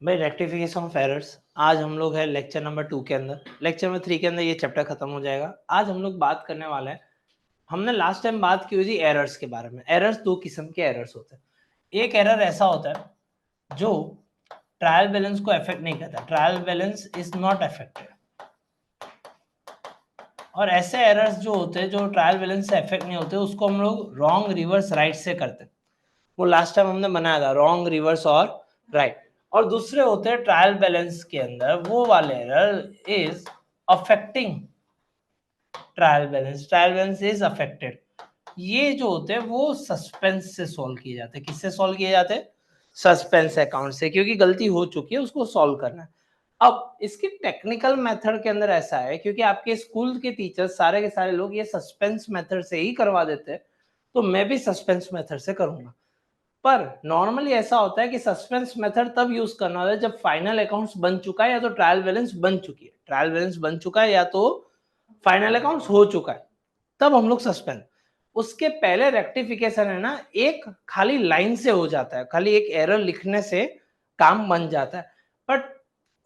भाई rectification of errors, आज हम लोग है लेक्चर नंबर 2 के अंदर। लेक्चर नंबर 3 के अंदर ये चैप्टर खत्म हो जाएगा। आज हम लोग बात करने वाले हैं, हमने लास्ट टाइम बात की हुई थी एरर्स के बारे में। एरर्स दो किस्म के एरर्स होते हैं। एक एरर ऐसा होता है जो ट्रायल बैलेंस को अफेक्ट नहीं करता, trial balance is not affected. और ऐसे एरर्स जो होते हैं जो ट्रायल बैलेंस से अफेक्ट नहीं होते, उसको हम लोग रॉन्ग रिवर्स राइट से करते हैं। वो लास्ट टाइम हमने बनाया था, रॉन्ग रिवर्स और राइट। और दूसरे होते हैं ट्रायल बैलेंस के अंदर वो वाले error is affecting trial balance, trial balance is affected. ये जो होते हैं वो सस्पेंस से सॉल्व किए जाते हैं। किससे सॉल्व किए जाते हैं? सस्पेंस अकाउंट से, क्योंकि गलती हो चुकी है उसको सॉल्व करना है। अब इसकी टेक्निकल मेथड के अंदर ऐसा है, क्योंकि आपके स्कूल के टीचर्स सारे के सारे लोग ये सस्पेंस मेथड से ही करवा देते हैं, तो मैं भी सस्पेंस मेथड से करूंगा। पर नॉर्मली ऐसा होता है कि सस्पेंस मेथड तब यूज करना होता है जब फाइनल अकाउंट्स बन चुका है या तो ट्रायल बैलेंस बन चुकी है, ट्रायल बैलेंस बन चुका है या तो फाइनल अकाउंट्स हो चुका है, तब हम लोग सस्पेंस। उसके पहले रेक्टिफिकेशन है ना, एक खाली लाइन से हो जाता है, खाली एक एरर लिखने से काम बन जाता है। But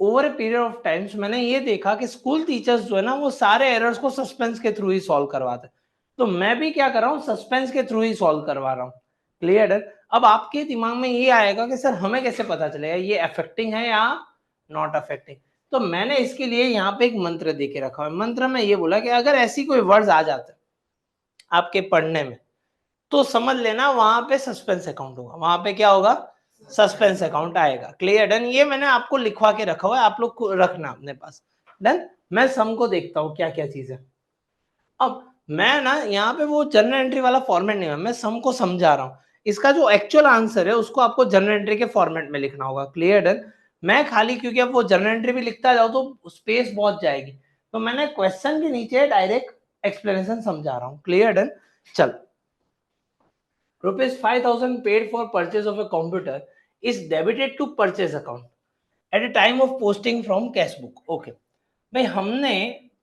over a period of times मैंने ये देखा कि स्कूल टीचर्स जो है ना वो सारे एरर्स को सस्पेंस के थ्रू ही सॉल्व करवाते हैं। तो मैं भी क्या कर रहा हूँ, सस्पेंस के थ्रू ही सॉल्व करवा रहा हूँ। क्लियर है? अब आपके दिमाग में ये आएगा कि सर हमें कैसे पता चलेगा ये अफेक्टिंग है या नॉट अफेक्टिंग। तो मैंने इसके लिए यहाँ पे एक मंत्र दे के रखा है। मंत्र में ये बोला कि अगर ऐसी कोई वर्ड्स आ जाते आपके पढ़ने में, तो समझ लेना वहां पे सस्पेंस अकाउंट होगा, वहां पे क्या होगा, सस्पेंस अकाउंट आएगा। Clear done? ये मैंने आपको लिखवा के रखा हुआ है, आप लोग को रखना अपने पास। डन? मैं सम को देखता हूँ क्या क्या चीज है। अब मैं ना यहाँ पे वो जनरल एंट्री वाला फॉर्मेट नहीं है, मैं सम को समझा रहा हूँ। इसका जो एक्चुअल आंसर है उसको आपको जनरल एंट्री के फॉर्मेट में लिखना होगा। Clear done? मैं खाली क्योंकि अब वो जनरल एंट्री भी लिखता जाऊँ तो स्पेस बहुत जाएगी, तो मैंने क्वेश्चन के नीचे डायरेक्ट एक्सप्लेनेशन समझा रहा हूँ। Clear done? चल, rupees 5,000 paid for purchase of a computer is debited to purchase account at a time of posting from cash book. Okay भाई, हमने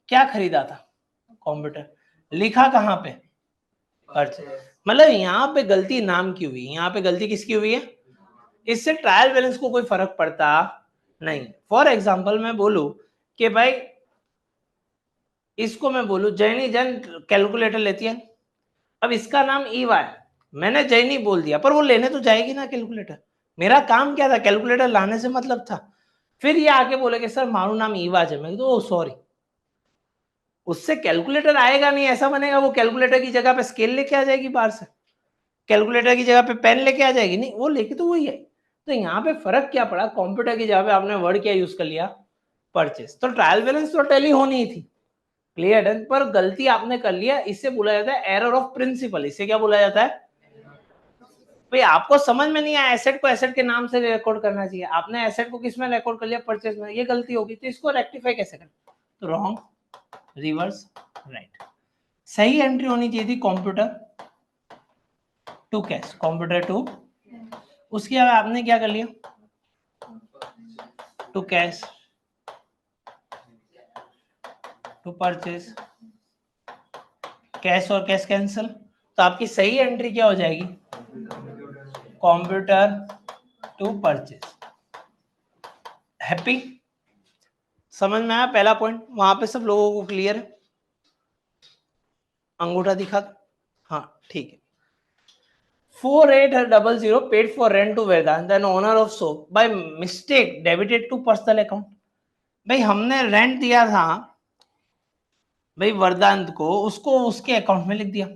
क्या खरीदा था? कंप्यूटर। लिखा कहाँ पे? परचेज। मतलब यहाँ पे गलती नाम की हुई, यहाँ पे गलती किसकी हुई है? इससे ट्रायल बैलेंस को कोई फर्क पड़ता नहीं। फॉर एग्जाम्पल मैं बोलूं कि भाई, इसको मैं बोलूं जैनी जन कैलकुलेटर लेती है, अब इसका नाम ईवा है, मैंने जैनी बोल दिया, पर वो लेने तो जाएगी ना कैलकुलेटर। मेरा काम क्या था? कैलकुलेटर लाने से मतलब था। फिर ये आके बोले कि सर मारू नाम ईवाज है, मैं तो सॉरी, उससे कैलकुलेटर आएगा नहीं, ऐसा बनेगा वो कैलकुलेटर की जगह पे स्केल लेके आ जाएगी बाहर से, कैलकुलेटर की जगह पे पेन लेके आ जाएगी, नहीं वो लेके तो वही है। तो यहाँ पे फर्क क्या पड़ा? कंप्यूटर की जगह पे आपने वर्ड क्या यूज कर लिया? परचेस। तो ट्रायल बैलेंस तो टैली होनी ही थी। क्लियर है? पर गलती आपने कर लिया, इसे बोला जाता है एरर ऑफ प्रिंसिपल। इसे क्या बोला जाता है? भाई आपको समझ में नहीं आया, एसेट को एसेट के नाम से रिकॉर्ड करना चाहिए, आपने एसेट को किस में रिकॉर्ड कर लिया? परचेस में। ये गलती होगी, तो इसको रेक्टिफाई कैसे करें? तो रॉन्ग रिवर्स राइट। सही एंट्री होनी चाहिए थी computer to cash, computer to. उसके बाद आपने क्या कर लिया? To cash to purchase, cash और कैश कैंसिल, तो आपकी सही एंट्री क्या हो जाएगी? Computer to purchase. हैप्पी? समझ में आया पहला पॉइंट? वहां पे सब लोगों को क्लियर है? अंगूठा दिखा? हाँ ठीक है। 4800 paid for rent to Vedant, then owner of shop by mistake debited to personal account। भाई हमने रेंट दिया था भाई वरदांत को, उसको उसके अकाउंट में लिख दिया।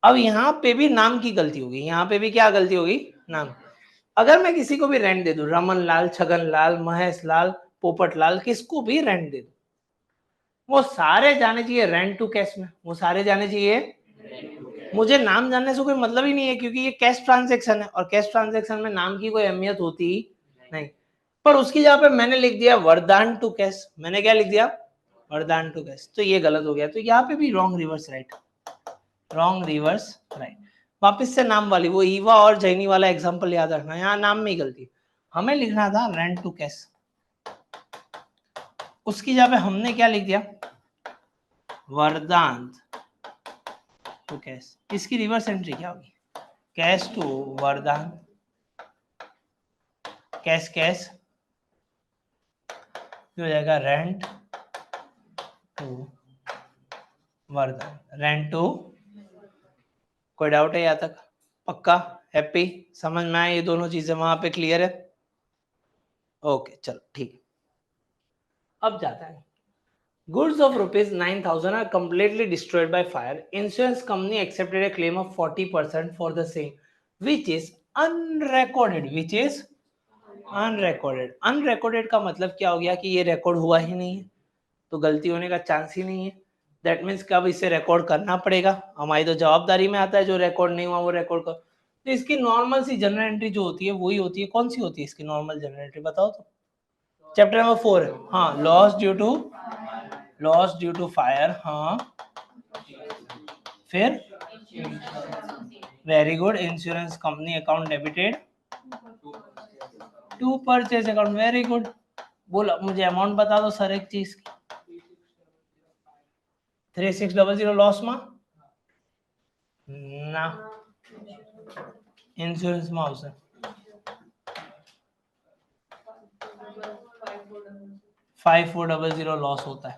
अब यहाँ पे भी नाम की गलती होगी, यहाँ पे भी क्या गलती होगी? नाम। अगर मैं किसी को भी रेंट दे दूं, रमन लाल, छगन लाल, महेश लाल, पोपट लाल, किसको भी रेंट दे दूं, वो सारे जाने चाहिए रेंट टू कैश में, वो सारे जाने चाहिए। मुझे नाम जानने से कोई मतलब ही नहीं है, क्योंकि ये कैश ट्रांजैक्शन है, और कैश ट्रांजैक्शन में नाम की कोई अहमियत होती नहीं। पर उसकी जगह पे मैंने लिख दिया वरदान टू कैश। मैंने क्या लिख दिया? Vardaan to cash. तो ये गलत हो गया, तो यहाँ पे भी wrong reverse right, wrong reverse right. वापस से नाम वाली वो ईवा और जैनी वाला एग्जांपल याद रखना, यहाँ नाम में ही गलती, हमें लिखना था रेंट टू कैश, उसकी जगह पे हमने क्या लिख दिया? Vardaan to cash. इसकी रिवर्स एंट्री क्या होगी? Cash to Vardaan, cash cash ये हो जाएगा rent to Vardhan, rent to. कोई डाउट है यहाँ तक? पक्का? हैप्पी? समझ में आए ये दोनों चीजें? वहां पे क्लियर है? ओके चलो ठीक है। अब जाता है, goods of rupees 9,000 are completely destroyed by fire. Insurance company accepted a claim of 40% for the same, which is unrecorded. Which is unrecorded. Unrecorded का मतलब क्या हो गया कि ये रिकॉर्ड हुआ ही नहीं है, तो गलती होने का चांस ही नहीं है। दैट मीन्स कब इसे रिकॉर्ड करना पड़ेगा, हमारी तो जवाबदारी में आता है जो रिकॉर्ड नहीं हुआ वो रिकॉर्ड कर। तो इसकी नॉर्मल सी जनरल एंट्री जो होती है वही होती है। कौन सी होती है इसकी नॉर्मल जनरल एंट्री, बताओ तो। चैप्टर नंबर 4 है, हाँ, लॉस ड्यू टू फायर, हाँ, फिर very good, insurance company account debited to purchase account, very good. बोलो मुझे अमाउंट बता दो सर एक चीज की। 3600 लॉस में ना, इंश्योरेंस में आवश्यक 5400 लॉस होता है।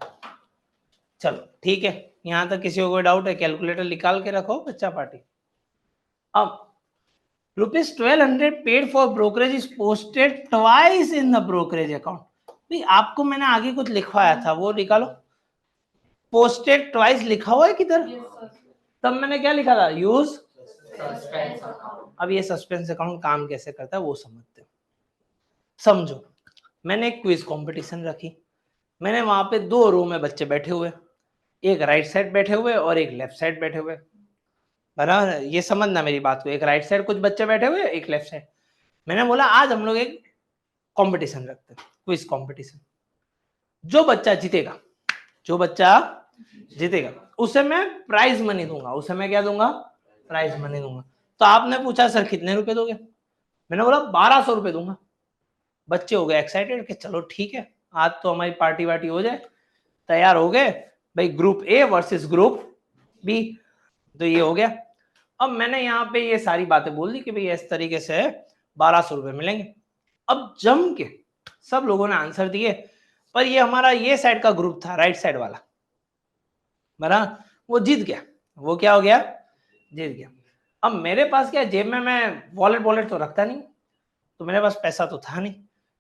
चलो ठीक है, यहां तक किसी को कोई डाउट है? कैलकुलेटर निकाल के रखो बच्चा पार्टी। अब ₹1200 paid for brokerage is posted twice in the brokerage account. भाई आपको मैंने आगे कुछ लिखवाया था वो निकालो, पोस्टेड ट्वाइस लिखा हुआ है किधर? तब मैंने क्या लिखा था? Use suspense account. अब ये सस्पेंस अकाउंट काम कैसे करता है वो समझते हैं। समझो, मैंने एक क्विज कंपटीशन रखी, मैंने वहां पे 2 रो में बच्चे बैठे हुए, एक राइट साइड बैठे हुए और एक लेफ्ट साइड बैठे हुए, बराबर? ये समझना मेरी बात को, एक राइट साइड कुछ बच्चे बैठे हुए, एक लेफ्ट साइड। मैंने बोला आज हम लोग एक कंपटीशन रखते हैं, क्विज कंपटीशन। जो बच्चा जीतेगा उसे मैं प्राइज मनी दूंगा, उसे मैं क्या दूंगा? प्राइज मनी दूंगा। तो आपने पूछा सर कितने रुपए दोगे? मैंने बोला 1200 रुपए दूंगा। बच्चे हो गए एक्साइटेड कि चलो ठीक है आज तो हमारी पार्टी वार्टी हो जाए। तैयार हो गए भाई, group A versus group B, तो ये हो गया। अब मैंने यहाँ पे ये सारी बातें बोल दी कि भाई इस तरीके से 1200 रुपए मिलेंगे। अब जम के सब लोगों ने आंसर दिए, पर ये हमारा ये साइड का ग्रुप था, राइट साइड वाला, बरा वो जीत गया। वो क्या हो गया? जीत गया। अब मेरे पास क्या, जेब में मैं वॉलेट तो रखता नहीं, तो मेरे पास पैसा तो था नहीं।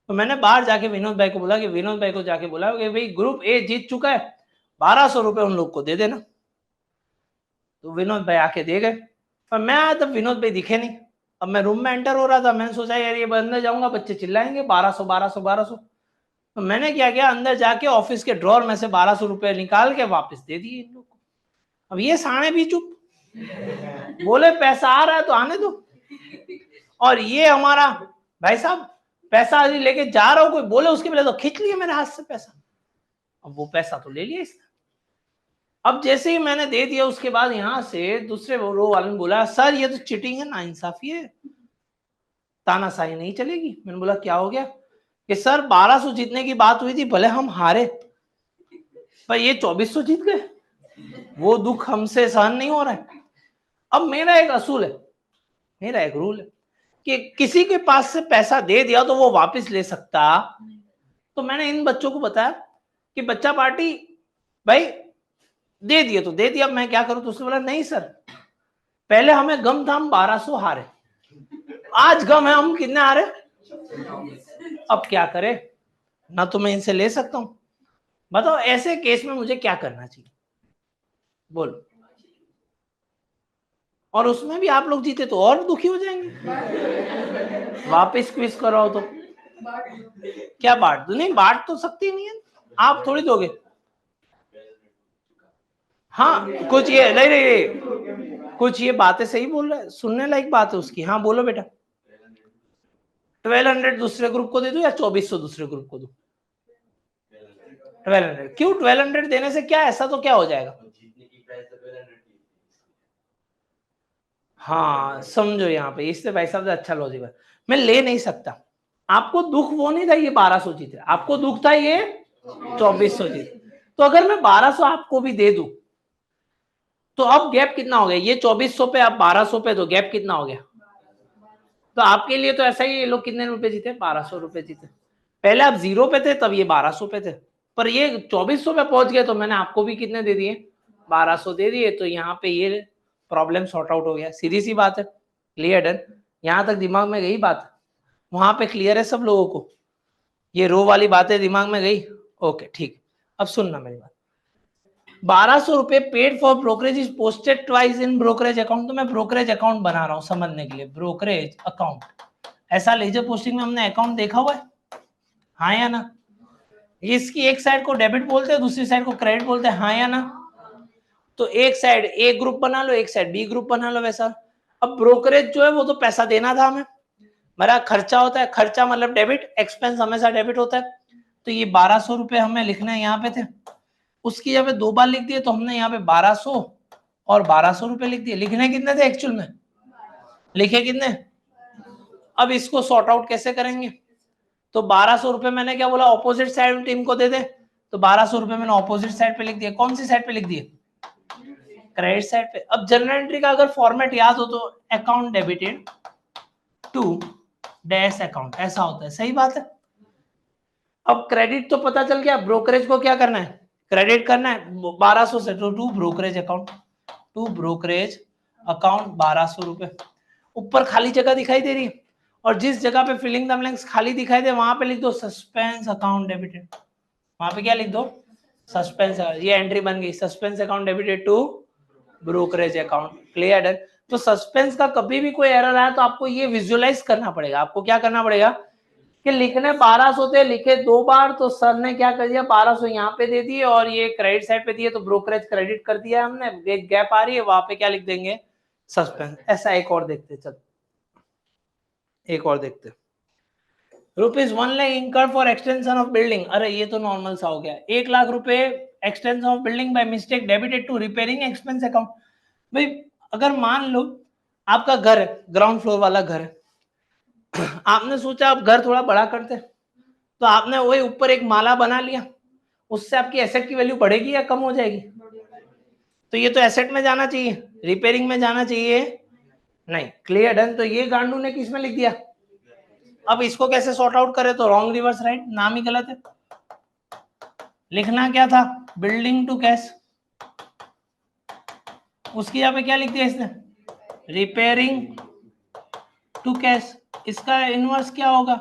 तो मैंने बाहर जाके विनोद भाई को बोला कि विनोद भाई को जाके बोला कि भाई ग्रुप ए जीत चुका है, 1200 रुपए उन लोग को दे देना। तो विनोद भाई आके दे गए, पर मैं आया तब विनोद भाई दिखे नहीं। अब मैं रूम में एंटर हो रहा था, मैंने सोचा यार ये अंदर जाऊंगा बच्चे चिल्लाएंगे 1200। तो मैंने क्या किया, अंदर जाके ऑफिस के ड्रॉर में से 1200 रुपए निकाल के वापस दे दिए इन लोग को। अब ये साणे भी चुप, बोले पैसा आ रहा है तो आने दो। और ये हमारा भाई साहब पैसा लेके जा रहा हूं, कोई बोले उसके पहले तो खींच लिया मेरे हाथ से पैसा। अब वो पैसा तो ले लिया इसने। अब जैसे ही मैंने दे दिया उसके बाद यहाँ से दूसरे रो वाले ने बोला सर ये तो चिटिंग है, नाइंसाफी है, तानाशाही नहीं चलेगी। मैंने बोला क्या हो गया? कि सर 1200 जीतने की बात हुई थी, भले हम हारे पर ये 2400 जीत गए, वो दुख हमसे सहन नहीं हो रहा है। अब मेरा एक असूल है, मेरा एक रूल है कि किसी के पास से पैसा दे दिया तो वो वापस ले सकता। तो मैंने इन बच्चों को बताया कि बच्चा पार्टी भाई दे दिया तो दे दिया, मैं क्या करूं? तो उसने बोला नहीं सर, पहले हमें गम था हम 1200 हारे, आज गम है हम कितने हारे, अब क्या करे ना, तो मैं इनसे ले सकता हूं। बताओ ऐसे केस में मुझे क्या करना चाहिए, बोलो? और उसमें भी आप लोग जीते तो और दुखी हो जाएंगे, वापस क्विज कराओ तो क्या बांट दो? नहीं बांट तो सकती नहीं है, आप थोड़ी दोगे। हाँ कुछ ये नहीं, कुछ ये बातें सही बोल रहा है, सुनने लायक बात है उसकी। हाँ बोलो बेटा। 1200 दूसरे ग्रुप को दे दो या 2400 दूसरे ग्रुप को दो? 1200 क्यों? 1200 देने से क्या ऐसा तो क्या हो जाएगा? हाँ समझो यहाँ पे, इससे भाई साहब अच्छा लॉजिक है। मैं ले नहीं सकता, आपको दुख वो नहीं था ये 1200 जीते, आपको दुख था ये 2400 जीते। तो अगर मैं 1200 आपको भी दे दूं तो अब गैप कितना हो गया? ये 2400 पे आप 1200 पे, तो गैप कितना हो गया? तो आपके लिए तो ऐसा ही, ये लोग कितने रुपए जीते? 1200 रुपए जीते। पहले आप 0 पे थे तब ये 1200 पे थे, पर ये 2400 पे पहुंच गए तो मैंने आपको भी कितने दे दिए, 1200 दे दिए, तो यहाँ पे ये प्रॉब्लम सॉर्ट आउट हो गया। सीधी सी बात है, क्लियर डन। यहाँ तक दिमाग में गई बात, वहां पे क्लियर है सब लोगों को, ये रो वाली बातें दिमाग में गई, ओके ठीक। अब सुनना मेरी बात, 1200 रुपए paid for brokerage is posted twice in brokerage account. तो मैं ब्रोकरेज अकाउंट बना रहा हूँ समझने के लिए, ब्रोकरेज अकाउंट, ऐसा लेजर पोस्टिंग में हमने अकाउंट देखा हुआ है, हाँ या ना? इसकी एक साइड को डेबिट बोलते हैं, दूसरी साइड को क्रेडिट बोलते हैं, हाँ या ना? तो एक साइड ए ग्रुप बना लो, एक साइड बी ग्रुप बना लो वैसा। अब ब्रोकरेज जो है वो तो पैसा देना था हमें, मेरा खर्चा होता है, खर्चा मतलब डेबिट, एक्सपेंस हमेशा डेबिट होता है। तो ये 1200 रुपए हमें लिखना है, यहाँ पे थे, उसकी जब 2 बार लिख दिए तो हमने यहाँ पे 1200 और 1200 रुपए लिख दिए। लिखने कितने थे एक्चुअल में, लिखे कितने? अब इसको सॉर्ट आउट कैसे करेंगे? तो 1200 रुपए मैंने क्या बोला, ऑपोजिट साइड टीम को दे दे, तो 1200 रुपए मैंने ऑपोजिट साइड पे लिख दिया। कौन सी साइड पे लिख दिए? क्रेडिट साइड पे। अब जनरल एंट्री का अगर फॉर्मेट याद हो तो account debited to dash account, ऐसा होता है, सही बात है। अब क्रेडिट तो पता चल गया, ब्रोकरेज को क्या करना है, क्रेडिट करना है 1200 से, तो to brokerage account, to brokerage account 1200 रुपए। ऊपर खाली जगह दिखाई दे रही है, और जिस जगह पे फिलिंग द ब्लैंक्स खाली दिखाई दे वहां पे लिख दो सस्पेंस अकाउंट डेबिटेड। वहां पे क्या लिख दो, सस्पेंस। ये एंट्री बन गई, suspense account debited to brokerage account, clear है? तो सस्पेंस का कभी भी कोई एरर आया तो आपको ये विजुअलाइज करना पड़ेगा। आपको क्या करना पड़ेगा कि लिखने 1200 थे, लिखे 2 बार, तो सर ने क्या कर दिया, 1200 यहाँ पे दे दिए और ये क्रेडिट साइड पे दिए, तो ब्रोकरेज क्रेडिट कर दिया हमने, एक गैप आ रही है, वहां पे क्या लिख देंगे, सस्पेंस। ऐसा एक और देखते, चल एक और देखते। ₹1 लाख इंकर फॉर एक्सटेंशन ऑफ बिल्डिंग। अरे ये तो नॉर्मल सा हो गया, 1 लाख रुपए extension of building by mistake debited to repairing expense account. भाई अगर मान लो आपका घर है, ग्राउंड फ्लोर वाला घर है, आपने सोचा आप घर थोड़ा बड़ा करते, तो आपने वही ऊपर एक माला बना लिया, उससे आपकी एसेट की वैल्यू बढ़ेगी या कम हो जाएगी? तो ये तो एसेट में जाना चाहिए, रिपेयरिंग में जाना चाहिए नहीं, क्लियर डन। तो ये गांडू ने किस में लिख दिया? अब इसको कैसे सॉर्ट आउट करें? तो रॉन्ग रिवर्स राइट, नाम ही गलत है। लिखना क्या था, बिल्डिंग टू कैश, उसकी यहाँ पे क्या लिख दिया इसने, रिपेयरिंग टू कैश। इसका इनवर्स क्या होगा,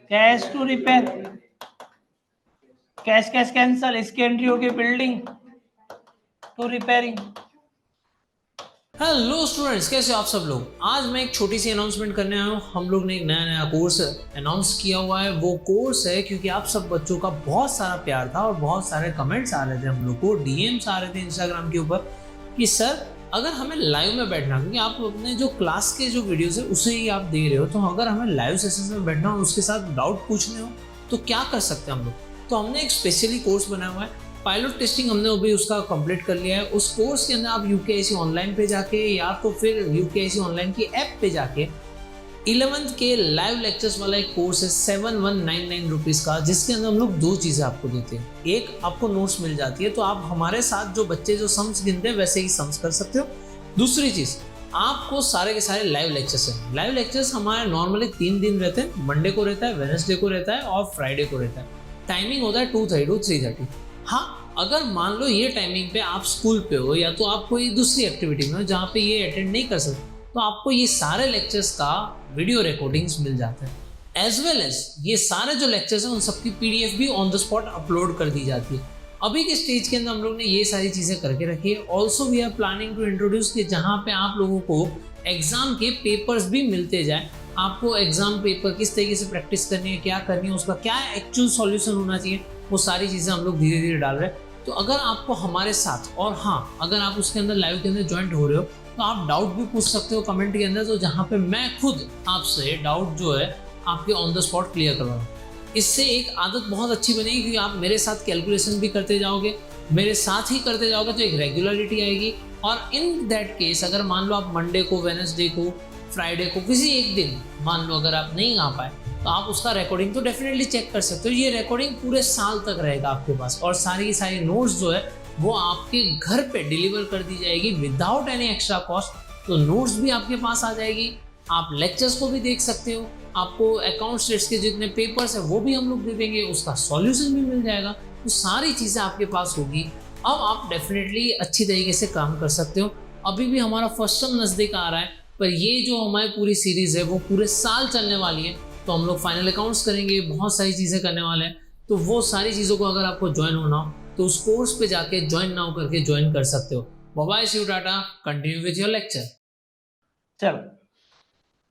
cash to repair, cash cash cancel, इसकी एंट्री होगी building to repairing. Hello students, कैसे हो आप सब लोग। आज मैं एक छोटी सी अनाउंसमेंट करने आया हूँ। हम लोग ने एक नया कोर्स अनाउंस किया हुआ है। वो कोर्स है क्योंकि आप सब बच्चों का बहुत सारा प्यार था और बहुत सारे कमेंट्स आ रहे थे, हम लोग को डीएम्स आ रहे थे इंस्टाग्राम के ऊपर कि सर अगर हमें लाइव में बैठना, क्योंकि आप अपने जो क्लास के जो वीडियोस है उसे ही आप दे रहे हो, तो अगर हमें लाइव सेशन में बैठना हो, उसके साथ डाउट पूछने हो, तो क्या कर सकते हैं हम लोग। तो हमने एक स्पेशली कोर्स बनाया हुआ है, पायलट टेस्टिंग हमने अभी उसका कंप्लीट कर लिया है। उस कोर्स के अंदर आप यूकेआईसी ऑनलाइन पे जाके या तो फिर यूकेआईसी ऑनलाइन की ऐप पे जाके 11th के लाइव लेक्चर्स वाला एक कोर्स है 7199 रुपीज़ का, जिसके अंदर हम लोग 2 चीज़ें आपको देते हैं। एक, आपको नोट्स मिल जाती है, तो आप हमारे साथ जो बच्चे जो सम्स गिनते हैं वैसे ही सम्स कर सकते हो। दूसरी चीज़, आपको सारे के सारे लाइव लेक्चर्स हैं। लाइव लेक्चर्स हमारे नॉर्मली 3 दिन रहते हैं, मंडे को रहता है, वेडनेसडे को रहता है और फ्राइडे को रहता है। टाइमिंग होता है 2:30 to 3:30। हाँ, अगर मान लो ये टाइमिंग पे आप स्कूल पे हो या तो आप कोई दूसरी एक्टिविटी में हो जहाँ पे ये अटेंड नहीं कर सकते, तो आपको ये सारे लेक्चर्स का वीडियो रिकॉर्डिंग्स मिल जाते हैं। एज वेल एज ये सारे जो लेक्चर्स हैं उन सबकी पीडीएफ भी ऑन द स्पॉट अपलोड कर दी जाती है। अभी के स्टेज के अंदर हम लोग ने ये सारी चीज़ें करके रखी है। Also we are planning to introduce कि जहाँ पे आप लोगों को एग्जाम के पेपर्स भी मिलते जाए, आपको एग्जाम पेपर किस तरीके से प्रैक्टिस करनी है, क्या करनी है, उसका क्या एक्चुअल सॉल्यूशन होना चाहिए, वो सारी चीज़ें हम लोग धीरे धीरे डाल रहे हैं। तो अगर आपको हमारे साथ, और हाँ अगर आप उसके अंदर लाइव के अंदर ज्वाइंट हो रहे हो, तो आप डाउट भी पूछ सकते हो कमेंट के अंदर, तो जहाँ पे मैं खुद आपसे डाउट जो है आपके ऑन द स्पॉट क्लियर करवाऊँ। इससे एक आदत बहुत अच्छी बनेगी, क्योंकि आप मेरे साथ कैलकुलेशन भी करते जाओगे, मेरे साथ ही करते जाओगे, तो एक रेगुलरिटी आएगी। और इन दैट केस अगर मान लो आप मंडे को, वेडनेसडे को, फ्राइडे को किसी एक दिन मान लो अगर आप नहीं आ पाए, तो आप उसका रिकॉर्डिंग तो डेफिनेटली चेक कर सकते हो। ये रिकॉर्डिंग पूरे साल तक रहेगा आपके पास, और सारी की सारी नोट्स जो है वो आपके घर पे डिलीवर कर दी जाएगी विदाउट एनी एक्स्ट्रा कॉस्ट। तो नोट्स भी आपके पास आ जाएगी, आप लेक्चर्स को भी देख सकते हो, आपको अकाउंट स्टेट्स के जितने पेपर्स है वो भी हम लोग दे देंगे, उसका सॉल्यूशन भी मिल जाएगा, तो सारी चीज़ें आपके पास होगी। अब आप डेफिनेटली अच्छी तरीके से काम कर सकते हो। अभी भी हमारा फर्स्ट टर्म नज़दीक आ रहा है, पर ये जो हमारी पूरी सीरीज़ है वो पूरे साल चलने वाली है। तो हम लोग फाइनल अकाउंट्स करेंगे, बहुत सारी चीज़ें करने वाले हैं। तो वो सारी चीज़ों को अगर आपको ज्वाइन होना हो तो उस कोर्स पे जाके ज्वाइन नाउ करके ज्वाइन कर सकते हो। Bye bye, see you, tata, continue with your lecture. चलो,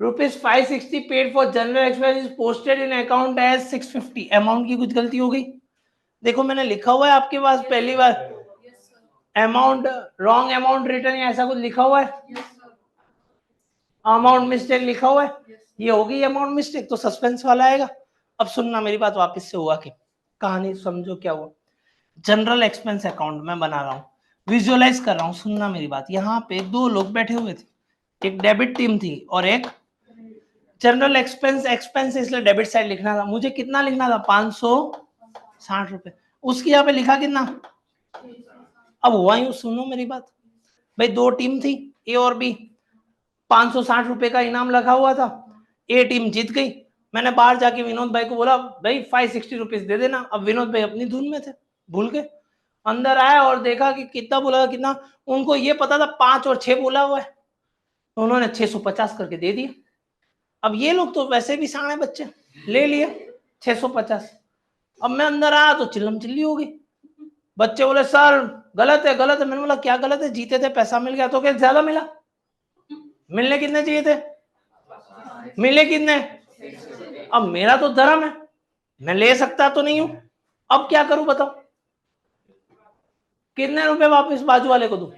₹560 paid for general expense is posted in account as 650। Amount की कुछ गलती हो गई? देखो मैंने लिखा हुआ है आपके पास पहली बार अमाउंट, रॉन्ग अमाउंट रिटर्न या ऐसा कुछ लिखा हुआ है, अमाउंट मिस्टेक लिखा हुआ है, ये होगी अमाउंट मिस्टेक, तो सस्पेंस वाला आएगा। अब सुनना मेरी बात वापस से, हुआ कि कहानी समझो क्या हुआ। जनरल एक्सपेंस अकाउंट मैं बना रहा हूँ, विजुअलाइज कर रहा हूँ, सुनना मेरी बात। यहाँ पे दो लोग बैठे हुए थे, एक डेबिट टीम थी और एक जनरल एक्सपेंस। एक्सपेंस इसलिए डेबिट साइड लिखना था, मुझे कितना लिखना था? 560 रुपए। उसकी यहाँ पे लिखा कितना? अब हुआ यूं, सुनो मेरी बात भाई, दो टीम थी ए और बी, 560 रुपए का इनाम लगा हुआ था, ए टीम जीत गई। मैंने बाहर जाके विनोद भाई को बोला भाई 560 रुपीज दे देना। अब विनोद भाई अपनी धुन में थे, भूल गए। अंदर आया और देखा कि कितना बोला, कितना, उनको ये पता था 5 और 6 बोला हुआ है, तो उन्होंने 650 करके दे दिया। अब ये लोग तो वैसे भी साणे बच्चे, ले लिए 650। अब मैं अंदर आया तो चिल्लम चिल्ली हो गई। बच्चे बोले सर गलत है, गलत है। मैंने बोला क्या गलत है? जीते थे, पैसा मिल गया। तो क्या ज्यादा मिला? मिलने कितने चाहिए थे? मिले कितने? अब मेरा तो धर्म है, मैं ले सकता तो नहीं हूं, अब क्या करूं बताओ? कितने रुपए वापस बाजू वाले को दूं?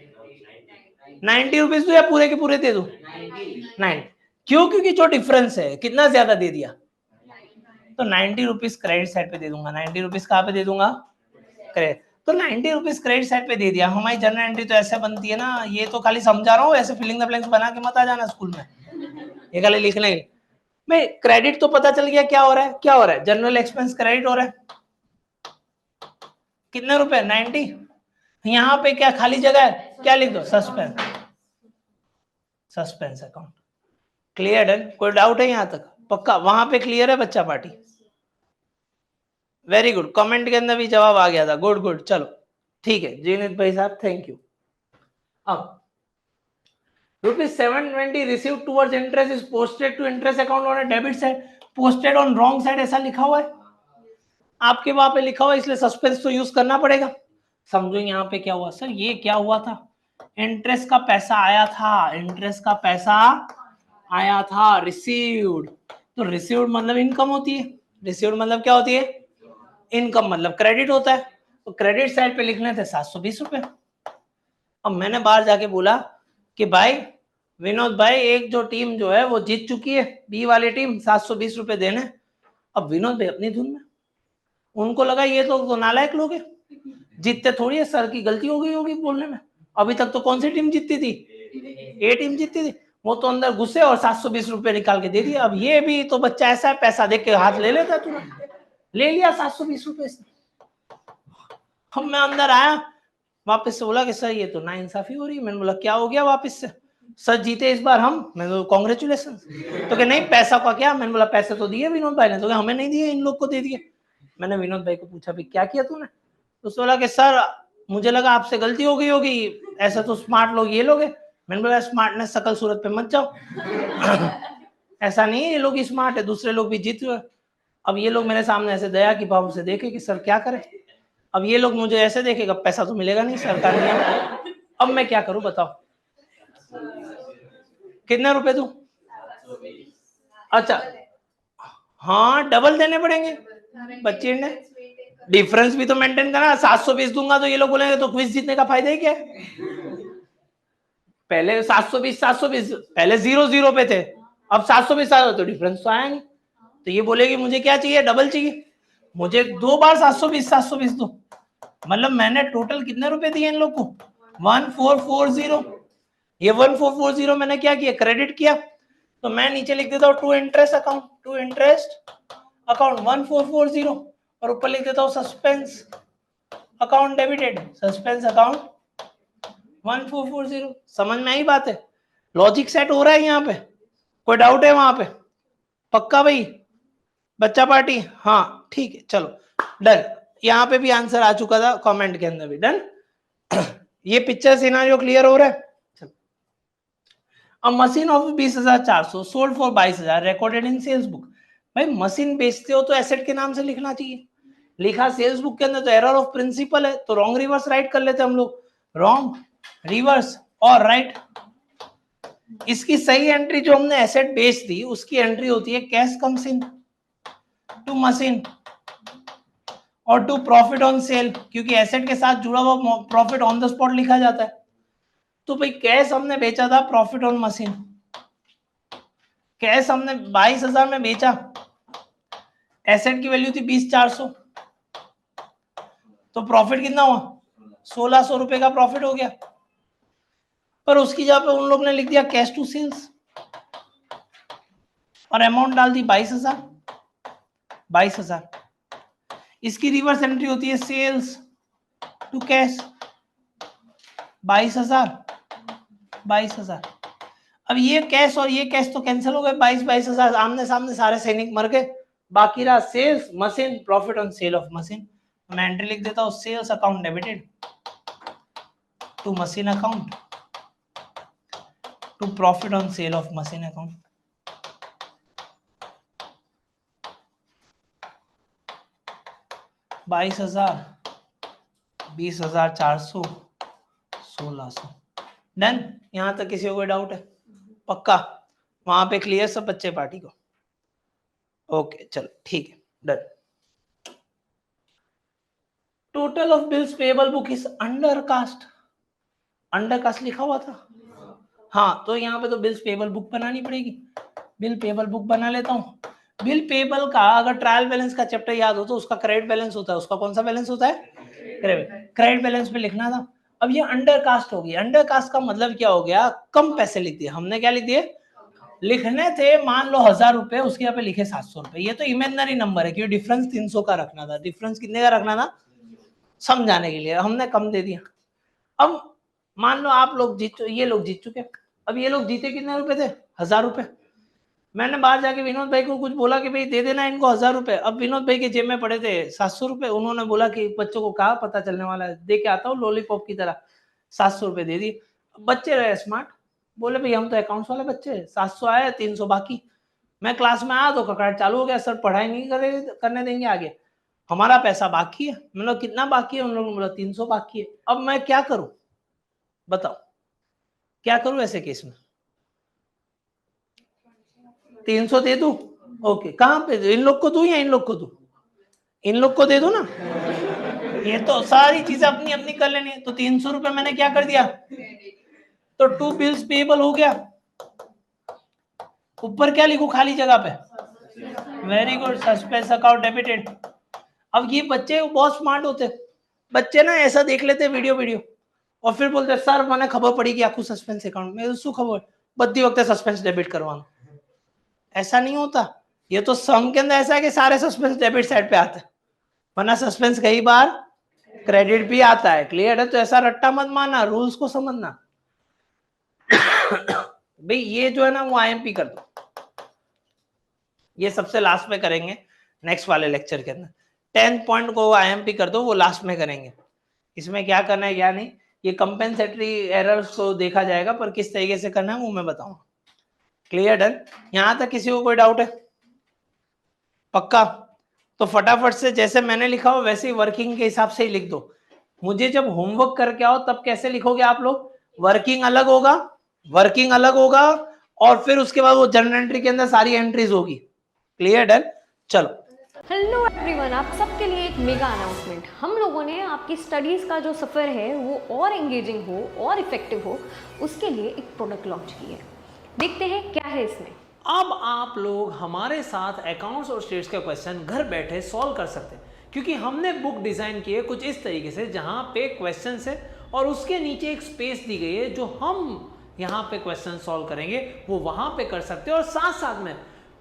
90 रुपीज दूं या पूरे के पूरे दे दूं? 90। क्यों? क्योंकि जो डिफरेंस है, कितना ज्यादा दे दिया, तो 90 रुपीज क्रेडिट साइड पे दे दूंगा। 90 रुपीज कहां पे दे दूंगा? क्रेडिट। तो 90 रुपीज क्रेडिट साइड पे दे दिया। हमारी जनरल एंट्री तो ऐसे बनती है ना, ये तो खाली समझा रहा हूँ, ऐसे फिलिंग द ब्लैंक्स बना के मत आ जाना स्कूल में, ये खाली लिखने में। क्रेडिट तो पता चल गया क्या हो रहा है, क्या हो रहा है? जनरल एक्सपेंस क्रेडिट हो रहा है, कितने रुपए? 90। यहाँ पे क्या खाली जगह है, क्या लिख दो? Suspense, suspense account. क्लियर है? कोई डाउट है यहाँ तक? पक्का वहां पे क्लियर है बच्चा पार्टी? वेरी गुड, कमेंट के अंदर भी जवाब आ गया था, गुड गुड। चलो ठीक है जीनित भाई साहब, थैंक यू। अब ₹720 received towards interest is posted to interest account on a debit side, posted on wrong side, ऐसा लिखा हुआ है आपके वहां पे, लिखा हुआ है, इसलिए सस्पेंस तो यूज करना पड़ेगा। समझो यहाँ पे क्या हुआ सर, ये क्या हुआ था, इंटरेस्ट का पैसा आया था, इंटरेस्ट का पैसा आया था, रिसीव्ड। तो रिसीव्ड मतलब इनकम होती है, रिसीव्ड मतलब क्या होती है? इनकम, मतलब क्रेडिट होता है। तो क्रेडिट साइड पे लिखने थे 720 रुपए। अब मैंने बाहर जाके बोला कि भाई विनोद भाई, एक जो टीम जो है वो जीत चुकी है, बी वाली टीम, 720 रुपए देने। अब विनोद भाई अपनी धुन में, उनको लगा ये तो नालायक लोग हैं, जीतते थोड़ी है, सर की गलती हो गई होगी बोलने में। अभी तक तो कौन सी टीम जीतती थी? ए टीम जीतती थी। वो तो अंदर घुसे और 720 रुपए निकाल के दे दिए। अब ये भी तो बच्चा ऐसा है, पैसा देख के हाथ ले लेता, तुरंत ले लिया 720 रुपए। अब मैं अंदर आया, वापस से बोला कि सर ये तो नाइंसाफी हो रही है। मैंने बोला क्या हो गया वापस से? सर जीते इस बार हम। मैंने बोला कांग्रेचुलेशन। तो क्या नहीं, पैसा का क्या? मैंने बोला पैसे तो दिए विनोद भाई ने। तो क्या हमें नहीं दिए, इन लोग को दे दिए। मैंने विनोद भाई को पूछा भी क्या किया तूने? तो उसने बोला कि सर मुझे लगा आपसे गलती हो गई होगी, ऐसा तो स्मार्ट लोग ये लोग है। मैंने बोला स्मार्टनेस शकल सूरत पे मत जाओ ऐसा नहीं है, ये लोग स्मार्ट है, दूसरे लोग भी जीत रहे। अब ये लोग मेरे सामने ऐसे दया की भाव से देखे कि सर क्या करें। अब ये लोग मुझे ऐसे देखेगा, पैसा तो मिलेगा नहीं, सरकार नियम। अब मैं क्या करूं बताओ? कितने रुपए दूं? अच्छा हाँ, डबल देने पड़ेंगे बच्चे ने, डिफरेंस भी तो मेंटेन करना। 720 दूंगा तो ये लोग बोलेंगे तो क्विज जीतने का फायदा ही क्या है? पहले 720 पहले 0-0 पे थे, अब 720 तो डिफरेंस तो आया नहीं। तो ये बोलेगी मुझे क्या चाहिए, डबल चाहिए। मुझे 2 बार 720 दो, मतलब मैंने टोटल कितने रुपए दिए इन लोग को? 1440। ये 1440 मैंने क्या किया, क्रेडिट किया। तो मैं नीचे लिख देता हूँ to interest account, to interest account 1440, और ऊपर लिख देता हूँ suspense account debited, suspense account 1440। समझ में आई बात है? लॉजिक सेट हो रहा है यहाँ पे? कोई डाउट है वहां पे? पक्का भाई? बच्चा पार्टी, हाँ ठीक है, चलो डन। यहाँ पे भी आंसर आ चुका था कमेंट के अंदर भी, डन। ये पिक्चर सिनेरियो क्लियर हो रहा है? A machine of 20,400 sold for 22,000 recorded in sales book. भाई मशीन बेचते हो तो एसेट के नाम से लिखना चाहिए, लिखा सेल्स बुक के अंदर तो एरर ऑफ प्रिंसिपल है, तो रॉन्ग रिवर्स राइट कर लेते हम लोग, रॉन्ग रिवर्स और राइट। इसकी सही एंट्री जो हमने एसेट बेच दी उसकी एंट्री होती है cash comes in to machine और टू प्रॉफिट ऑन सेल, क्योंकि एसेट के साथ जुड़ा हुआ प्रॉफिट ऑन द स्पॉट लिखा जाता है। तो भाई कैश हमने बेचा था प्रॉफिट ऑन मशीन, कैश हमने 22,000 में बेचा, एसेट की वैल्यू थी 20,400, तो प्रॉफिट कितना हुआ? 1,600 रुपए का प्रॉफिट हो गया। पर उसकी जगह पे उन लोग ने लिख दिया कैश टू सेल्स और अमाउंट डाल दी 22,000। इसकी रिवर्स एंट्री होती है सेल्स टू कैश 22,000। अब ये कैश और ये कैश तो कैंसिल हो गए, 22,000 आमने सामने सारे सैनिक मर गए, बाकी रहा sales machine profit on sale of machine. मैं एंट्री लिख देता हूं sales account debited to machine account to profit on sale of machine account. बाईस 20,400 1,600 डन। यहां तक किसी को कोई डाउट है? पक्का? वहां पे क्लियर सब बच्चे पार्टी को? ओके चलो ठीक है done. Total of bills payable book is undercast, undercast लिखा हुआ था, हाँ तो यहाँ पे तो बिल्स पेबल बुक बनानी पड़ेगी। बिल पेबल बुक बना लेता हूँ। बिल पेबल का अगर ट्रायल बैलेंस का चैप्टर याद हो तो उसका क्रेडिट बैलेंस होता है, उसका कौन सा बैलेंस होता है? क्रेडिट बैलेंस पे लिखना था। अब ये अंडरकास्ट होगी, अंडरकास्ट का मतलब क्या हो गया? कम पैसे लिख दिए हमने, क्या लिख दिए? लिखने थे मान लो 1,000 रुपए, उसके यहाँ पे लिखे 700 रुपए। ये तो इमेजिनरी नंबर है क्योंकि डिफरेंस 300 का रखना था, डिफरेंस कितने का रखना था समझाने के लिए, हमने कम दे दिया। अब मान लो आप लोग जीत, ये लोग जीत चुके, अब ये लोग जीते कितने रुपए थे? 1,000 रुपए। मैंने बाहर जाके विनोद भाई को कुछ बोला कि भाई दे देना इनको 1,000 रुपए। अब विनोद भाई के जेब में पड़े थे 700 रुपए, उन्होंने बोला कि बच्चों को कहा पता चलने वाला है, दे के आता हूँ लॉलीपॉप की तरह, 700 रुपए दे दिए। बच्चे रहे स्मार्ट, बोले भाई हम तो अकाउंट्स वाले बच्चे, 700 आया 300 बाकी। मैं क्लास में आया तो ककड़ाट चालू हो गया, सर पढ़ाई नहीं करने देंगे आगे, हमारा पैसा बाकी है। मतलब कितना बाकी है? उन लोगों ने बोला 300 बाकी है। अब मैं क्या करूं बताओ, क्या करूं ऐसे केस में? 300 दे दूं? ओके, कहां पे इन लोग को दूं या इन लोग को दूं? इन लोग को दे दो ना, ये तो सारी चीजें अपनी अपनी कर लेनी है। तो 300 रुपए मैंने क्या कर दिया? तो टू बिल्स पेबल हो गया। ऊपर क्या लिखूं खाली जगह पे? Very good, suspense account debited. अब ये बच्चे बहुत स्मार्ट होते, बच्चे ना ऐसा देख लेते वीडियो और फिर बोलते सर मैंने खबर पड़ी कि आपको सस्पेंस अकाउंट में शू खबर बद्दी वक्त सस्पेंस डेबिट करवाना। ऐसा नहीं होता, ये तो सम के अंदर ऐसा है कि सारे सस्पेंस डेबिट साइड पे आते हैं, वरना सस्पेंस कई बार क्रेडिट भी आता है। क्लियर है? तो ऐसा रट्टा मत मारना, रूल्स को समझना। भाई ये जो है ना वो आईएमपी कर दो, ये सबसे लास्ट में करेंगे नेक्स्ट वाले लेक्चर के अंदर। 10th पॉइंट को आईएमपी कर दो, वो लास्ट में करेंगे। इसमें क्या करना है क्या नहीं, ये कंपेंसेटरी एरर्स को देखा जाएगा, पर किस तरीके से करना है वो मैं बताऊंगा। Clear done? यहां तक किसी को कोई डाउट है? पक्का? तो फटाफट से जैसे मैंने लिखा हो वैसे ही वर्किंग के हिसाब से ही लिख दो। मुझे जब होमवर्क करके आओ तब कैसे लिखोगे आप लोग? वर्किंग अलग होगा, वर्किंग अलग होगा, और फिर उसके बाद वो जर्नल एंट्री के अंदर सारी एंट्रीज होगी। Clear done? चलो हेलो एवरीवन, आप सबके लिए एक मेगा अनाउंसमेंट। हम लोगों ने आपकी स्टडीज़ का जो सफ़र है वो और एंगेजिंग हो और इफेक्टिव हो, उसके लिए एक प्रोडक्ट लॉन्च की है। देखते हैं क्या है इसमें। अब आप लोग हमारे साथ अकाउंट्स और स्टेट्स के क्वेश्चन घर बैठे सॉल्व कर सकते हैं, क्योंकि हमने बुक डिज़ाइन की है कुछ इस तरीके से जहाँ पे क्वेश्चन है और उसके नीचे एक स्पेस दी गई है, जो हम यहाँ पे क्वेश्चन सॉल्व करेंगे वो वहाँ पे कर सकते हैं। और साथ साथ में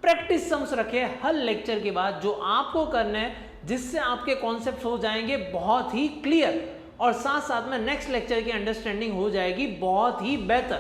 प्रैक्टिस सम्स रखे हर लेक्चर के बाद जो आपको करना है, जिससे आपके कॉन्सेप्ट हो जाएंगे बहुत ही क्लियर, और साथ साथ में नेक्स्ट लेक्चर की अंडरस्टैंडिंग हो जाएगी बहुत ही बेहतर,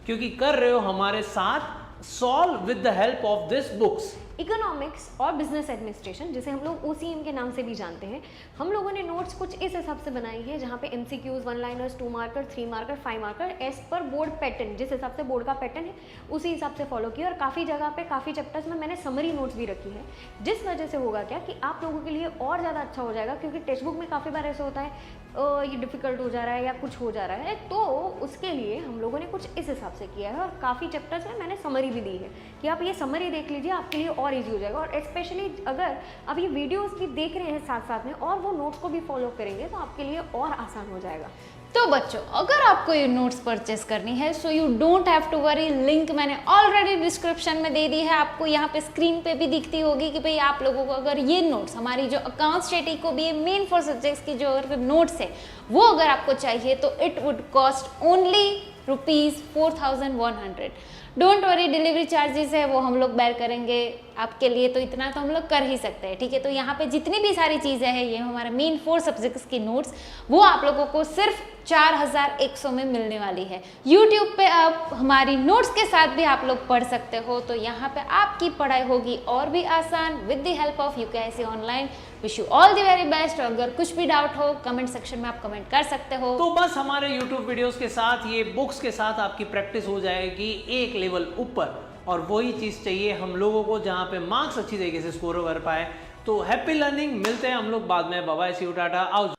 क्योंकि कर रहे हो हमारे साथ solve with the help of this books. Economics और बिजनेस एडमिनिस्ट्रेशन, जिसे हम लोग OCM के नाम से भी जानते हैं, हम लोगों ने नोट्स कुछ इस हिसाब से बनाई है जहाँ पे MCQs, 1 liners, 2 marker, 3 marker, 5 marker as पर बोर्ड पैटर्न, जिस हिसाब से बोर्ड का पैटर्न है उसी हिसाब से फॉलो किया। और काफ़ी जगह पे काफ़ी चैप्टर्स में मैंने समरी नोट्स भी रखी है, जिस वजह से होगा क्या कि आप लोगों के लिए और ज़्यादा अच्छा हो जाएगा, क्योंकि टेक्स्ट बुक में काफ़ी बार ऐसा होता है ये डिफ़िकल्ट हो जा रहा है या कुछ हो जा रहा है, तो उसके लिए हम लोगों ने कुछ इस हिसाब से किया है। और काफ़ी चैप्टर्स में मैंने समरी भी दी है कि आप ये समरी देख लीजिए, आपके लिए और ईजी हो जाएगा। और स्पेशली अगर आप ये वीडियोस भी देख रहे हैं साथ साथ में और वो नोट्स को भी फॉलो करेंगे तो आपके लिए और आसान हो जाएगा। तो बच्चों, अगर आपको ये नोट्स परचेस करनी है so you don't have to worry, link मैंने ऑलरेडी डिस्क्रिप्शन में दे दी है, आपको यहाँ पे स्क्रीन पे भी दिखती होगी कि भाई आप लोगों को अगर ये नोट्स, हमारी जो अकाउंट स्टडी को भी ये मेन 4 सब्जेक्ट्स की जो अगर नोट्स है वो अगर आपको चाहिए तो it would cost only ₹4100। Don't worry, delivery charges है वो हम लोग बेयर करेंगे आपके लिए, तो इतना तो हम लोग कर ही सकते हैं, ठीक है। तो यहाँ पे जितनी भी सारी चीज़ें हैं, ये हमारे मेन 4 सब्जेक्ट्स की नोट्स, वो आप लोगों को सिर्फ 4100 में मिलने वाली है। YouTube पे आप हमारी नोट्स के साथ भी आप लोग पढ़ सकते हो, तो यहाँ पे आपकी पढ़ाई होगी और भी आसान with the help of UKIC online. Wish you all the very best. अगर कुछ भी डाउट हो कमेंट सेक्शन में आप कमेंट कर सकते हो। तो बस हमारे YouTube वीडियोस के साथ ये बुक्स के साथ आपकी प्रैक्टिस हो जाएगी एक लेवल ऊपर, और वही चीज़ चाहिए हम लोगों को जहाँ पे मार्क्स अच्छी तरीके से स्कोर कर पाए। तो हैप्पी लर्निंग, मिलते हैं हम लोग बाद में। Bye bye, see you, tata, आओ।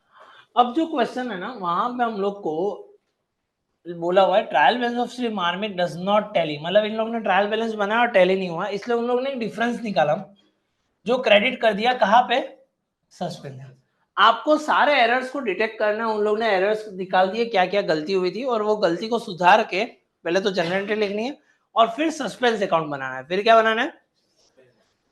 अब जो क्वेश्चन है ना, वहां पे हम लोग को बोला हुआ है ट्रायल बैलेंस ऑफ श्री मार्मिक डज नॉट टैली, मतलब इन लोगों ने ट्रायल बैलेंस बनाया और टैली नहीं हुआ, इसलिए उन लोगों ने एक डिफरेंस निकाला जो क्रेडिट कर दिया कहाँ पे, सस्पेंस। आपको सारे एरर्स को डिटेक्ट करना है, उन लोगों ने एरर्स निकाल दिए क्या क्या गलती हुई थी, और वो गलती को सुधार के पहले तो जनरल एंट्री लिखनी है और फिर सस्पेंस अकाउंट बनाना है। फिर क्या बनाना है,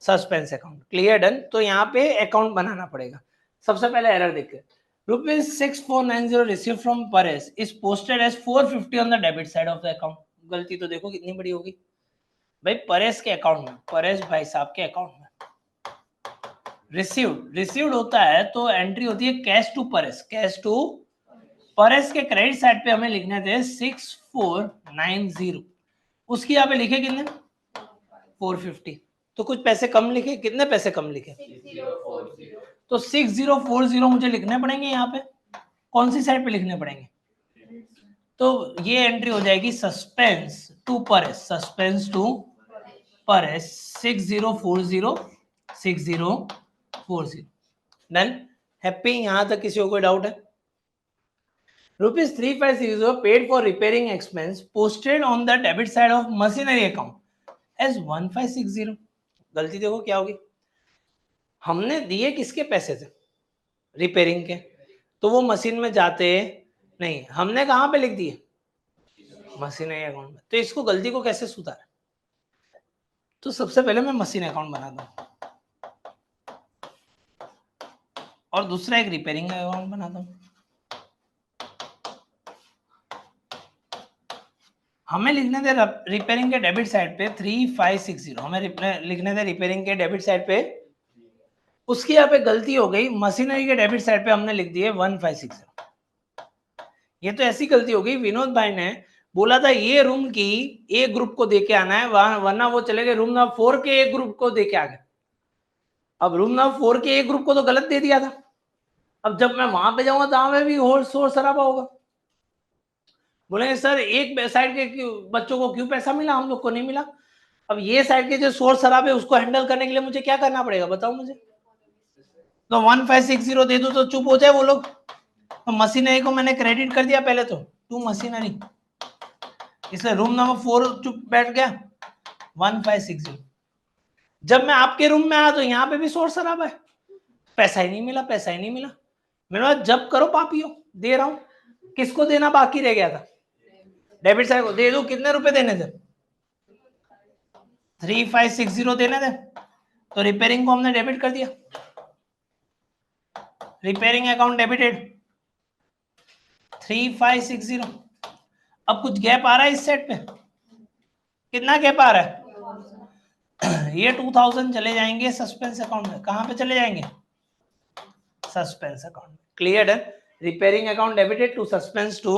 सस्पेंस अकाउंट। Clear, done. तो यहाँ पे अकाउंट बनाना पड़ेगा। सबसे पहले एरर देखिए, ₹6490 received from Paresh is posted as 450 on the debit side of the account। गलती तो देखो कितनी बड़ी होगी भाई, परेश के अकाउंट में, परेश भाई साहब के अकाउंट में रिसीव्ड होता है तो एंट्री होती है cash to Paresh, cash to Paresh के क्रेडिट साइड पे हमें लिखने थे 6490, उसकी यहाँ पे लिखे कितने 450, तो कुछ पैसे कम लिखे, कितने पैसे कम लिखे 6040, तो 6040 मुझे लिखने पड़ेंगे यहाँ पे, कौन सी साइड पे लिखने पड़ेंगे, तो ये एंट्री हो जाएगी suspense to Paresh, suspense to Paresh 6040 done. Happy, यहां तक किसी को कोई डाउट है? ₹3560 paid for repairing expense posted on the debit side of machinery account as 1560। गलती देखो क्या होगी, हमने दिए किसके पैसे थे, रिपेयरिंग के, तो वो मशीन में जाते नहीं, हमने कहां पे लिख दिए, मशीनरी अकाउंट में। तो इसको गलती को कैसे सुधार, तो सबसे पहले मैं मशीन अकाउंट बनाता हूं और दूसरा एक रिपेयरिंग अकाउंट बनाता हूं। हमें लिखने थे रिपेयरिंग के डेबिट साइड पे 3560, हमें लिखने थे रिपेयरिंग के डेबिट साइड पे, उसकी यहाँ पे गलती हो गई, मशीनरी के डेबिट साइड पे हमने लिख दिए 1560। ये तो ऐसी गलती हो गई, विनोद भाई ने बोला था ये रूम की ए ग्रुप को देके आना है, वरना वो चले गए रूम नंबर 4 के ए ग्रुप को देके आ गए। अब रूम नंबर 4 के ए ग्रुप को तो गलत दे दिया था, अब जब मैं वहां पे जाऊंगा तो वहां पे भी और शोर शराबा होगा, बोलेंगे सर एक साइड के बच्चों को क्यों पैसा मिला, हम लोग को नहीं मिला। अब ये साइड के जो शोर शराबे उसको हैंडल करने के लिए मुझे क्या करना पड़ेगा, बताओ मुझे। तो 1560 दे दो तो चुप हो जाए वो लोग, तो मशीनरी को मैंने क्रेडिट कर दिया पहले तो, टू मशीनरी, इसलिए रूम नंबर 4 चुप बैठ गया 1560। जब मैं आपके रूम में आया तो यहाँ पे भी शोर शराबा है, पैसा ही नहीं मिला, पैसा ही नहीं मिला। मैंने बोला जब करो पापियो, दे रहा हूं, किसको देना बाकी रह गया था, डेबिट साइड को दे दो, कितने रुपए देने थे 3560 देने थे, तो रिपेयरिंग को हमने डेबिट कर दिया, रिपेयरिंग अकाउंट डेबिटेड 3560। अब कुछ गैप आ रहा है इस सेट पे, कितना गैप आ रहा है, ये 2000 चले जाएंगे सस्पेंस अकाउंट में, कहां पे चले जाएंगे, सस्पेंस अकाउंट। क्लियर है, repairing account debited to suspense to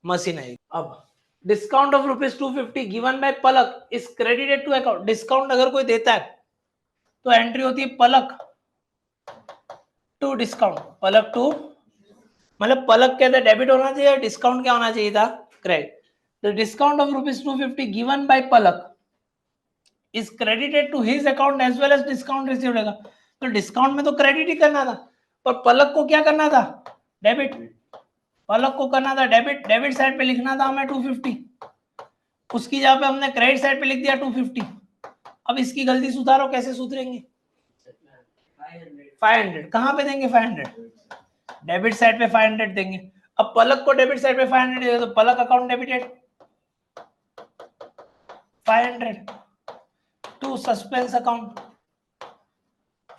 machinery. अब discount of ₹250 given by Palak is credited to account. Discount अगर कोई देता है तो एंट्री होती है Palak to discount, Palak to मतलब पलक के अंदर डेबिट होना चाहिए, डिस्काउंट क्या होना चाहिए था, credit. The discount of ₹250 given by Palak is credited to his account as well as discount received होगा। तो डिस्काउंट में तो क्रेडिट ही करना था, पर पलक को क्या करना था, डेबिट। पलक को करना था डेबिट, डेबिट साइड पे लिखना था हमें 250, उसकी जगह पे हमने क्रेडिट साइड पे लिख दिया 250। अब इसकी गलती सुधारो, कैसे सुधरेंगे, 500 कहां पे देंगे, 500 डेबिट साइड पे 500 देंगे। अब पलक को डेबिट साइड पे 500 देंगे तो Palak account debited 500 to suspense account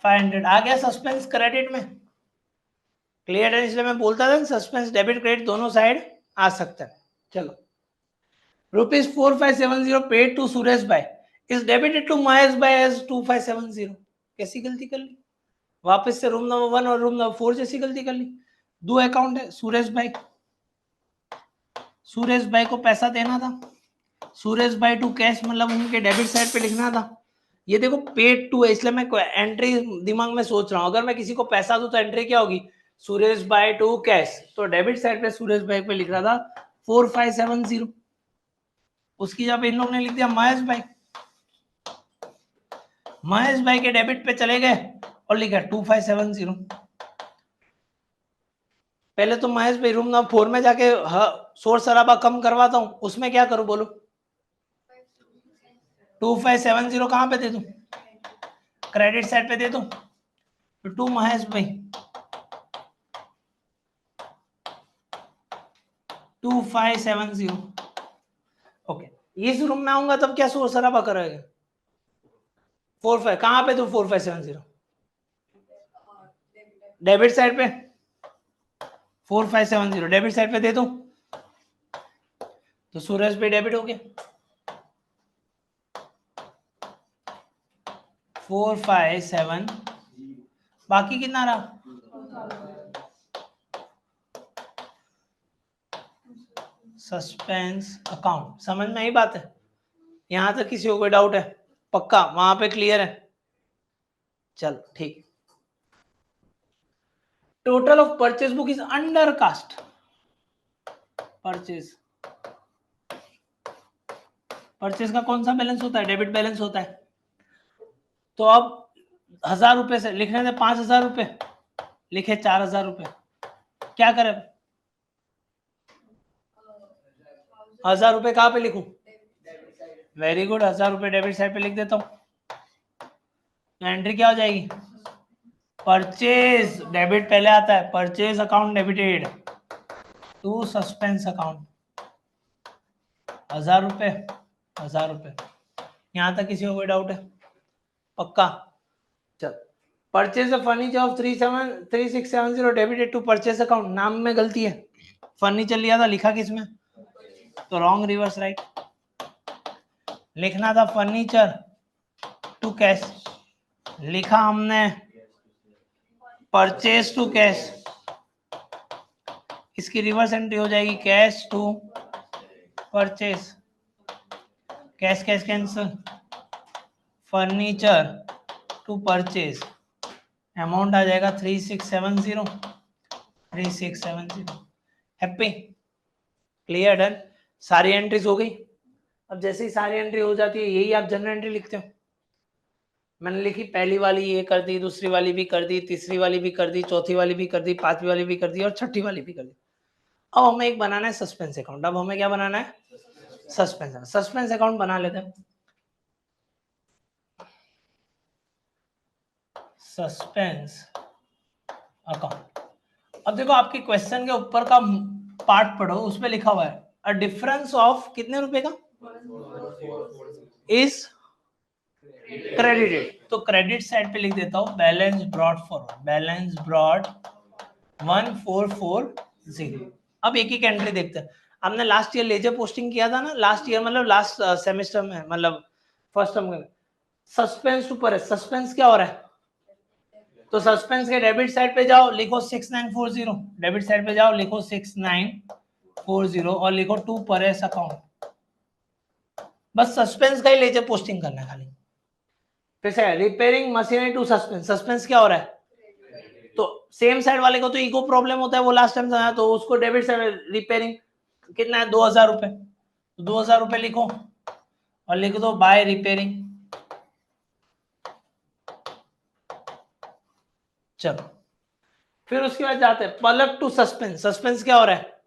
500 आ गया सस्पेंस क्रेडिट में। क्लियर है, इसलिए मैं बोलता था सस्पेंस डेबिट क्रेडिट दोनों साइड आ सकता है। चलो ₹4570 पेड टू सुरेश भाई इज डेबिटेड टू महेश भाई एज 2570। कैसी गलती कर ली, वापस से रूम नंबर 1 और रूम नंबर 4 जैसी गलती कर ली। दो अकाउंट है, सुरेश भाई को पैसा देना था, सुरेश भाई टू कैश मतलब उनके डेबिट साइड पे लिखना था। ये देखो पेड टू है, इसलिए मैं एंट्री दिमाग में सोच रहा हूँ, अगर मैं किसी को पैसा दूं तो एंट्री क्या होगी, सुरेश भाई टू कैश, तो डेबिट साइड पे सुरेश भाई पे लिख रहा था 4570, उसकी जगह पे इन लोगों ने लिख दिया महेश भाई के डेबिट पे चले गए और लिखा 2570। पहले तो महेश भाई रूम नंबर 4 में जाके शोर शराबा कम करवाता हूं, उसमें क्या करूं बोलो, 2570 कहां पे दे दूं, क्रेडिट साइड पे दे दूं, तो टू महेश भाई 2570। ओके, इस रूम में आऊंगा तब क्या शोर शराबा करेगा, 45 कहां पे दो 4570 डेबिट साइड पे 4570 डेबिट साइड पे दे दो, तो सूरज पे डेबिट हो गया 457, बाकी कितना रहा, सस्पेंस अकाउंट। समझ में आई बात है, यहां तक किसी को कोई डाउट है, पक्का वहां पे क्लियर है, चलो ठीक। Total of purchase book is under cast, purchase का कौन सा बैलेंस होता है, डेबिट बैलेंस होता है। तो अब 1000 रुपए से लिखने थे 5000 रुपए, लिखे 4000 रुपए, क्या करें, 1000 रुपए कहां पे लिखूं, वेरी गुड, 1000 रुपए डेबिट साइड पे लिख देता हूं, एंट्री क्या हो जाएगी, परचेज डेबिट पहले आता है, purchase account debited to suspense account 1000 रुपए 1000 रुपए। यहां तक किसी को कोई डाउट है, पक्का, चल। Purchase of furniture of 3670 debited to purchase account, नाम में गलती है, फर्नीचर लिया था लिखा किस में, तो रॉन्ग रिवर्स राइट, लिखना था फर्नीचर टू कैश, लिखा हमने परचेज टू कैश, इसकी रिवर्स एंट्री हो जाएगी cash to purchase, cash cash cancel, furniture to purchase, amount आ जाएगा 3670। हैप्पी, क्लियर, डन, सारी एंट्रीज हो गई। अब जैसे ही सारी एंट्री हो जाती है, यही आप जनरल एंट्री लिखते हो, मैंने लिखी पहली वाली ये कर दी, दूसरी वाली भी कर दी, तीसरी वाली भी कर दी, चौथी वाली भी कर दी, पांचवी वाली भी कर दी और छठी वाली भी कर दी। अब हमें एक बनाना है सस्पेंस अकाउंट, अब हमें क्या बनाना है, सस्पेंस अकाउंट बना लेते हैं। सस्पेंस अकाउंट, अब देखो आपके क्वेश्चन के ऊपर का पार्ट पढ़ो, उसमें लिखा हुआ है अ डिफरेंस ऑफ कितने रुपए का इज क्रेडिटेड, तो क्रेडिट साइड पे लिख देता हूं balance brought forward, balance brought 1440। अब एक एक एंट्री देखते हैं। हमने लास्ट ईयर लेजर पोस्टिंग किया था ना, लास्ट ईयर मतलब लास्ट सेमेस्टर में, मतलब फर्स्ट टर्म में, सस्पेंस टू पर, सस्पेंस क्या हो रहा है, तो सस्पेंस के डेबिट साइड पे जाओ, लिखो 6940, डेबिट साइड पे जाओ, लिखो 6940 और लिखो टू परेस अकाउंट, बस सस्पेंस का ही लेजर पोस्टिंग करना है खाली। फिर से repairing machinery to suspense, suspense क्या हो रहा है, तो सेम साइड वाले को तो इको प्रॉब्लम होता है, वो लास्ट टाइम समझाया, तो उसको डेबिट साइड रिपेयरिंग कितना है 2000 रुपए, तो 2000 रुपए लिखो और लिख दो बाय रिपेयरिंग। चलो फिर उसके बाद जाते हैं पलक टू सस्पेंस, सस्पेंस क्या हो रहा है,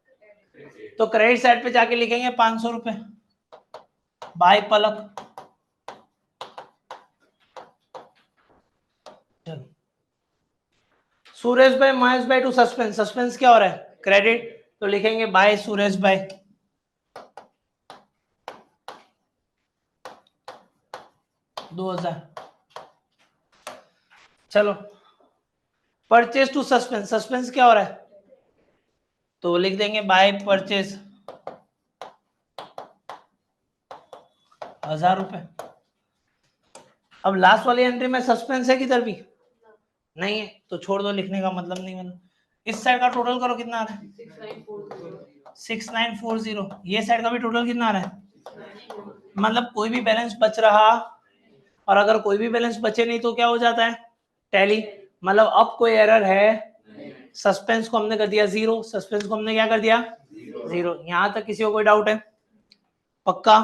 तो क्रेडिट साइड पे जाके लिखेंगे 500 रुपए बाय पलक। चलो सुरेश भाई महेश भाई टू सस्पेंस, सस्पेंस क्या हो रहा है क्रेडिट, तो लिखेंगे बाय सुरेश भाई। दो 2000। चलो परचेज टू सस्पेंस, सस्पेंस क्या हो रहा है, तो लिख देंगे बाय परचेज 1000 रुपए। अब लास्ट वाली एंट्री में सस्पेंस है किधर भी नहीं है, तो छोड़ दो, लिखने का मतलब नहीं बना। इस साइड का टोटल करो कितना आ रहा है 6940, ये साइड का भी टोटल कितना आ रहा है, मतलब कोई भी बैलेंस बच रहा, और अगर कोई भी बैलेंस बचे नहीं तो क्या हो जाता है टैली, मतलब अब कोई एरर है, सस्पेंस को हमने कर दिया 0, सस्पेंस को हमने क्या कर दिया 0। यहां तक किसी को कोई डाउट है, पक्का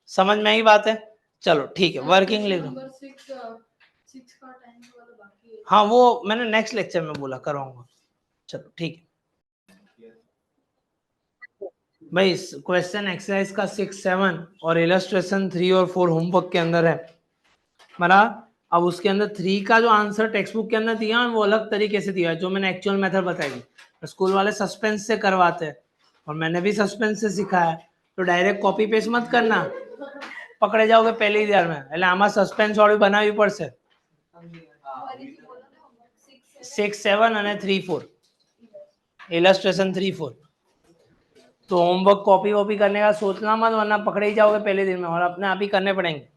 समझ में ही बात है। चलो ठीक है, वर्किंग लिख लो। हाँ वो मैंने नेक्स्ट लेक्चर में बोला करवाऊंगा। चलो ठीक है भाई, क्वेश्चन एक्सरसाइज का 6, 7 और इलस्ट्रेशन 3 और 4 होमवर्क के अंदर है मना। अब उसके अंदर 3 का जो आंसर टेक्स्ट बुक के अंदर दिया है वो अलग तरीके से दिया है, जो मैंने एक्चुअल मेथड बताई। स्कूल वाले सस्पेंस से करवाते हैं और मैंने भी सस्पेंस से सिखाया है, तो डायरेक्ट कॉपी पेस्ट मत करना, पकड़े जाओगे पहले ही बार में। એટલે આમાં સસ્પેન્સ વાળી બનાવવી પડશે 6, 7 અને 3, 4 इलस्ट्रेशन 3, 4। तो होमवर्क कॉपी वॉपी करने का सोचना मत, वरना पकड़े ही जाओगे पहले दिन में और अपने आप ही करने पड़ेंगे।